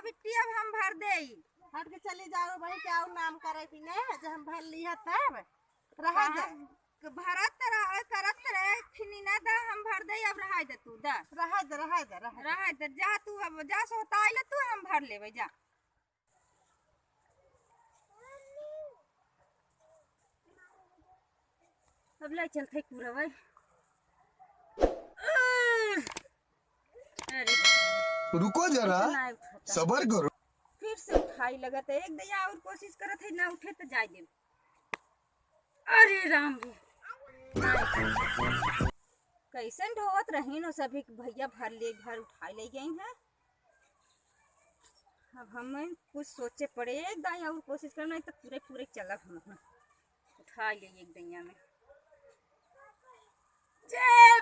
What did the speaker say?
बिट्टी अब हम भर दे। हट के चली जाओ भाई, क्या नाम करे बिने जो हम भर लिया तब रहा दे। भरत रहे करत रहे खिनी ना दा हम भर दे। अब रहा दे तू दा रहा दे जा तू अब जा सोता आइले तू हम भर लेबे जा। अब ले चल थे पूरा भाई। रुको जरा सबर करो। फिर से उठाई लगत है एक दया और कोशिश करत है ना उठे तो जाए दे। अरे राम रे कैसन ढोवत रही न सभी भैया भर उठा ले गई है। अब हमें कुछ सोचे पड़े एक दया और कोशिश करना तो पूरे चलब हम अपना उठा ले एक दैया में। जय